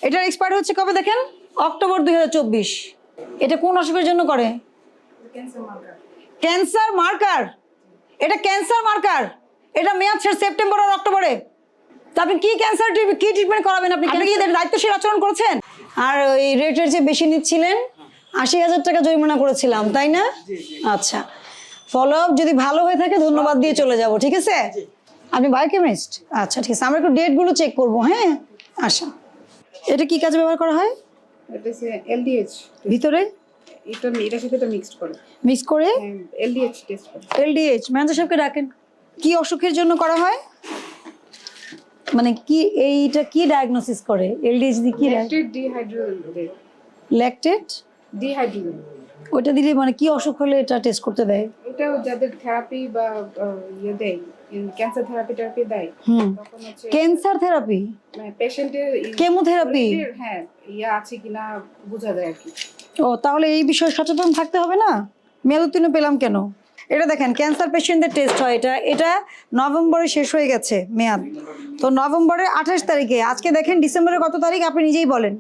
এটার এক্সপায়ার হচ্ছে কবে দেখেন, অক্টোবর 2024। এটা কোন অসুখের জন্য করে? Cancer marker. এটা ক্যান্সার মার্কার, এটা মেয়াদ শেষ সেপ্টেম্বর আর অক্টোবরে। তো আপনি কি ক্যান্সার কি ট্রিটমেন্ট করাবেন? আপনি কেন কি দায়িত্বশীল আচরণ করেছেন? আর ওই রেটের যে বেশি নিচ্ছিলেন, 80,000 টাকা জরিমানা করেছিলাম, তাই না? আচ্ছা, ফলো আপ যদি ভালো হয়ে থাকে ধন্যবাদ দিয়ে চলে যাব, ঠিক আছে? আপনি বায়োকেমিস্ট? আচ্ছা ঠিক আছে, আমরা একটু ডেটগুলো চেক করবো। হ্যাঁ আচ্ছা, এটা কি কাজে ব্যবহার করা হয়? এটা হচ্ছে এলডিএইচ ভিতরে এটার সাথে এটা মিক্স করে এলডিএইচ টেস্ট করে। এলডিএইচ ম্যানেজার সাহেবকে ডাকেন। কি অসুখের জন্য করা হয়, মানে কি এইটা কি ডায়াগনোসিস করে? এলডিএইচ দিয়ে কি? ল্যাকটেট ডিহাইড্রোজেন। ওটা দিলে মানে কি অসুখ হলে এটা টেস্ট করতে দেয়? এটা যাদের থেরাপি বা ইয়ে দেয়, ক্যান্সার থেরাপি দেয়, তখন হচ্ছে ক্যান্সার থেরাপি মানে পেশেন্টের কেমোথেরাপি হ্যাঁ ইয়া আছে কিনা বোঝা যায় আর কি। ও তাহলে এই বিষয়ে সচেতন থাকতে হবে না? মেয়াদ উত্তীর্ণ পেলাম কেন? এটা দেখেন ক্যান্সার পেশেন্টদের টেস্ট হয়, এটা নভেম্বরে শেষ হয়ে গেছে মেয়াদ। তো নভেম্বরের 28 তারিখে, আজকে দেখেন ডিসেম্বরের কত তারিখ আপনি নিজেই বলেন?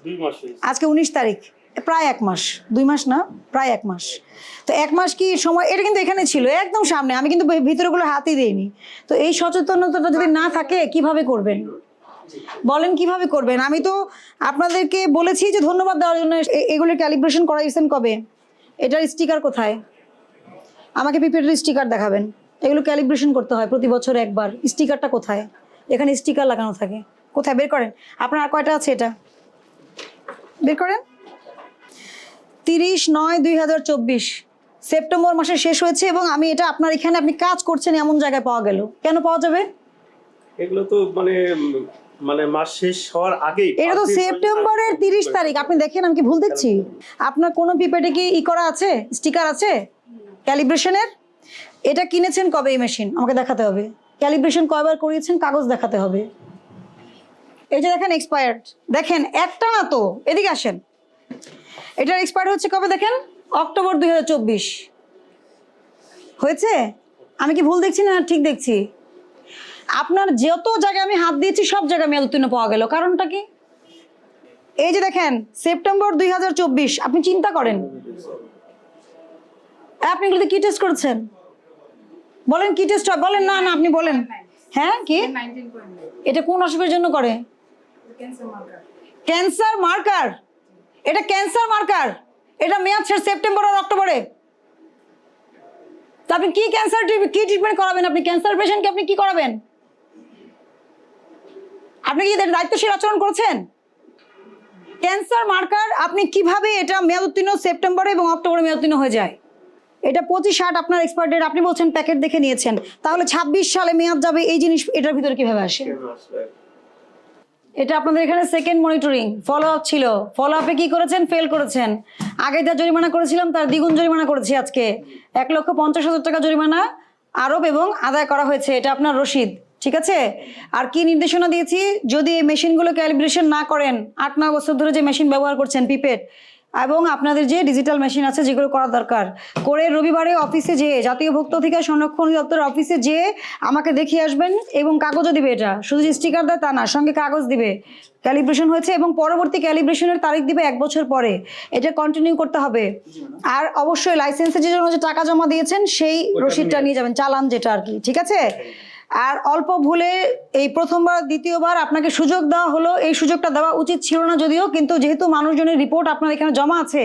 2 মাস। আজকে 19 তারিখ, প্রায় 1 মাস। 2 মাস না, প্রায় 1 মাস। তো 1 মাস কি সময়? এটা কিন্তু এখানে ছিল একদম সামনে, আমি কিন্তু ভিতরেগুলো হাতই দিইনি। তো এই সচেতনতাটা যদি না থাকে কিভাবে করবেন বলেন? কিভাবে করবেন? আমি তো আপনাদেরকে বলেছি যে ধন্যবাদ দেওয়ার জন্য। এগুলো ক্যালিব্রেশন করাইছেন কবে? এটার স্টিকার কোথায়? আমাকে পিপিএটের স্টিকার দেখাবেন। এগুলো ক্যালিব্রেশন করতে হয় প্রতি বছর একবার। স্টিকারটা কোথায়? এখানে স্টিকার লাগানো থাকে, কোথায়? বের করেন। আপনার আর কয়টা আছে? এটা বের করেন। 30/9/2024 সেপ্টেম্বর মাসে শেষ হয়েছে, এবং আমি এটা আপনার এখানে আপনি কাজ করছেন এমন জায়গায় পাওয়া গেল। কেন পাওয়া যাবে? এগুলো তো মানে মাস শেষ হওয়ার আগেই। এটা তো সেপ্টেম্বরের 30 তারিখ। আপনি দেখেন আমি কি ভুল দেখছি? আপনার কোনো পিপেটে কি করা আছে, স্টিকার আছে ক্যালিব্রেশনের? এটা কিনেছেন কবে? এই মেশিন আমাকে দেখাতে হবে। ক্যালিব্রেশন কয়বার করিয়েছেন কাগজ দেখাতে হবে। এই যে দেখেন এক্সপায়ার্ড, দেখেন একটা না তো, এদিকে আসেন। এটার এক্সপায়ার হচ্ছে কবে দেখেন, অক্টোবর 2024 হয়েছে। আমি কি ভুল দেখছি না ঠিক দেখছি? আপনার যত জায়গায় আমি হাত দিয়েছি সব জায়গায় মেয়াদ উত্তীর্ণ পাওয়া গেল। কারণটা কি? এই যে দেখেন সেপ্টেম্বর 2024, আপনি চিন্তা করেন আপনি এগুলোতে কি টেস্ট করেছেন? বলেন কি টেস্ট হয়? বলেন। না না আপনি বলেন। হ্যাঁ কি? এটা কোন অসুখের জন্য করে? Cancer marker. এটা ক্যান্সার মার্কার, এটা মেয়াদ শেষ সেপ্টেম্বর আর অক্টোবরে। তো আপনি কি ক্যান্সার কি ট্রিটমেন্ট করাবেন? আপনি ক্যান্সার পেশেন্টকে আপনি কি করাবেন? আপনি কি দায়িত্বশীল আচরণ করেছেন? ক্যান্সার মার্কার আপনি কিভাবে এটা মেয়াদ উত্তীর্ণ সেপ্টেম্বরে এবং অক্টোবরে মেয়াদ উত্তীর্ণ হয়ে যায়? এটা 25/8 আপনার এক্সপায়ার ডেট। আপনি বলছেন প্যাকেট দেখে নিয়েছেন, তাহলে 26 সালে মেয়াদ যাবে। এই জিনিস এটার ভিতরে কিভাবে আসে? এটা আপনাদের এখানে সেকেন্ড মনিটরিং ফলো আপ ছিল। ফলো আপে কি করেছেন? ফেল করেছেন। আগে যা জরিমানা করেছিলাম তার দ্বিগুণ জরিমানা করেছি। আজকে 1,50,000 টাকা জরিমানা আরোপ এবং আদায় করা হয়েছে। এটা আপনার রসিদ, ঠিক আছে? আর কি নির্দেশনা দিয়েছি, যদি এই মেশিনগুলো ক্যালিব্রেশন না করেন, 8-9 বছর ধরে যে মেশিন ব্যবহার করছেন পিপেট এবং আপনাদের যে ডিজিটাল মেশিন আছে যেগুলো করা দরকার, করে রবিবারে অফিসে যেয়ে জাতীয় ভোক্তা অধিকার সংরক্ষণ দপ্তরের অফিসে যেয়ে আমাকে দেখিয়ে আসবেন, এবং কাগজও দিবে। এটা শুধু স্টিকার দেয় তা না, সঙ্গে কাগজ দিবে ক্যালিব্রেশন হয়েছে, এবং পরবর্তী ক্যালিব্রেশনের তারিখ দিবে 1 বছর পরে। এটা কন্টিনিউ করতে হবে। আর অবশ্যই লাইসেন্সের জন্য যে টাকা জমা দিয়েছেন সেই রসিদটা নিয়ে যাবেন, চালান যেটা আর কি, ঠিক আছে? আর অল্প ভুলে এই প্রথমবার দ্বিতীয়বার আপনাকে সুযোগ দেওয়া হলো, এই সুযোগটা দেওয়া উচিত ছিল না যদিও, কিন্তু যেহেতু মানুষজনের রিপোর্ট আপনার এখানে জমা আছে,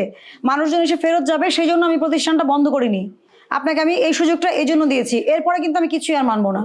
মানুষজন এসে ফেরত যাবে, সেই জন্য আমি প্রতিষ্ঠানটা বন্ধ করিনি। আপনাকে আমি এই সুযোগটা এই জন্য দিয়েছি। এরপরে কিন্তু আমি কিছুই আর মানবো না।